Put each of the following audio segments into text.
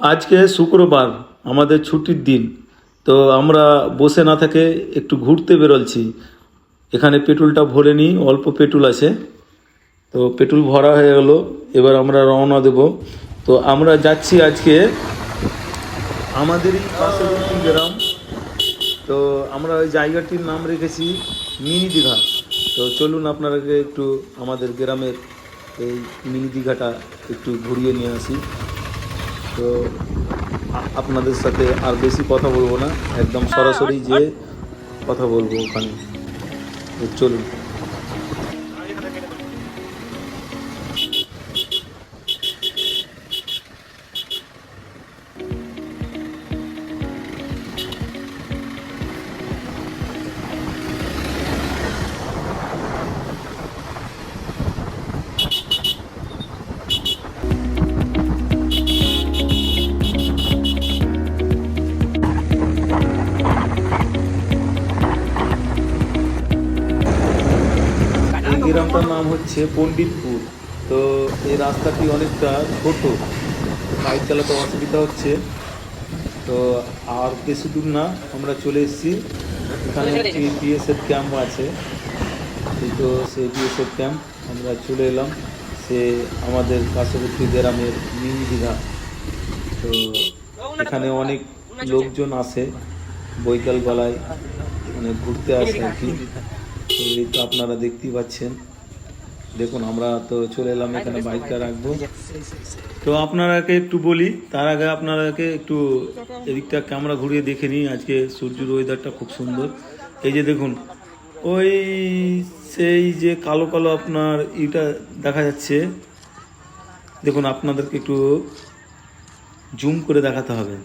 আজকে শুক্রবার, আমাদের ছুটির দিন। তো আমরা বসে না থেকে একটু ঘুরতে বেরোচ্ছি। এখানে পেট্রোলটা ভরে নিই, অল্প পেট্রোল আছে। তো পেট্রোল ভরা হয়ে গেল, এবার আমরা রওনা দেব। তো আমরা যাচ্ছি আজকে আমাদেরই পার্শ্ববর্তী গ্রাম। তো আমরা ওই জায়গাটির নাম রেখেছি মিনি দীঘা। তো চলুন আপনারাকে একটু আমাদের গ্রামের এই মিনি দীঘাটা একটু ঘুরিয়ে নিয়ে আসি। তো আপনাদের সাথে আর বেশি কথা বলবো না, একদম সরাসরি যে কথা বলবো ওখানে। তো চলুন। এই গ্রামটার নাম হচ্ছে পণ্ডিতপুর। তো এই রাস্তাটি অনেকটা ছোট, বাইক চালাতে অসুবিধা হচ্ছে। তো আর বেশি দূর না, আমরা চলে এসেছি। এখানে একটি বিএসএফ ক্যাম্প আছে। এই তো সেই বিএসএফ ক্যাম্প, আমরা চলে এলাম সে আমাদের পার্শ্ববর্তী গ্রামের মিনি দীঘা। তো এখানে অনেক লোকজন আসে বৈকালবেলায়, মানে ঘুরতে আসে আর কি। তো এই তো আপনারা দেখতেই পাচ্ছেন। দেখুন, আমরা তো চলে এলাম, এখানে বাইকটা রাখবো। তো আপনারাকে একটু বলি, তার আগে আপনারাকে একটু এদিকটা ক্যামেরা ঘুরিয়ে দেখে নিই। আজকে সূর্যের ওয়েদারটা খুব সুন্দর। এই যে দেখুন, ওই সেই যে কালো কালো আপনার ইটা দেখা যাচ্ছে, দেখুন আপনাদেরকে একটু জুম করে দেখাতে হবে।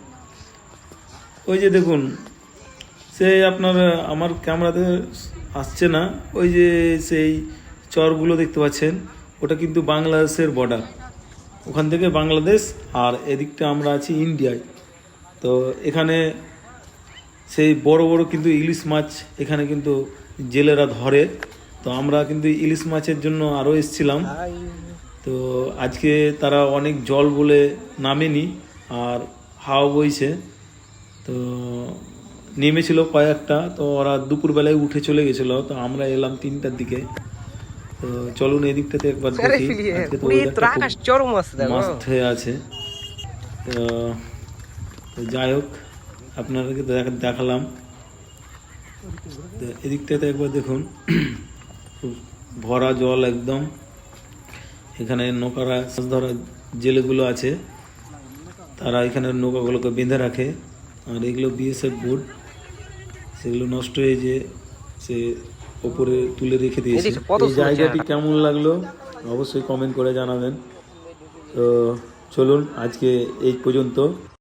ওই যে দেখুন, সেই আপনার আমার ক্যামেরাতে আসছে না, ওই যে সেই চরগুলো দেখতে পাচ্ছেন, ওটা কিন্তু বাংলাদেশের বর্ডার। ওখান থেকে বাংলাদেশ, আর এদিকটা আমরা আছি ইন্ডিয়ায়। তো এখানে সেই বড় বড় কিন্তু ইলিশ মাছ এখানে কিন্তু জেলেরা ধরে। তো আমরা কিন্তু ইলিশ মাছের জন্য আরও এসেছিলাম। তো আজকে তারা অনেক জল বলে নামেনি, আর হাওয়া বইছে। তো নেমেছিল কয়েকটা, তো ওরা দুপুরবেলায় উঠে চলে গেছিলো। তো আমরা এলাম 3টার দিকে। তো চলুন এদিকটাতে একবার দেখি। আজকে তো মাস্ট হয়ে আছে। তো যাই হোক, আপনাদেরকে দেখালাম। তো এদিকটাতে একবার দেখুন, খুব ভরা জল একদম। এখানে নৌকারা মাছ ধরা জেলেগুলো আছে, তারা এখানে নৌকাগুলোকে বেঁধে রাখে। আর এগুলো বিএসএফ বোট, সেগুলো নষ্ট হয়ে যে সে ওপরে তুলে রেখে দিয়েছে। এই জায়গাটি কেমন লাগলো অবশ্যই কমেন্ট করে জানাবেন। তো চলুন আজকে এই পর্যন্ত।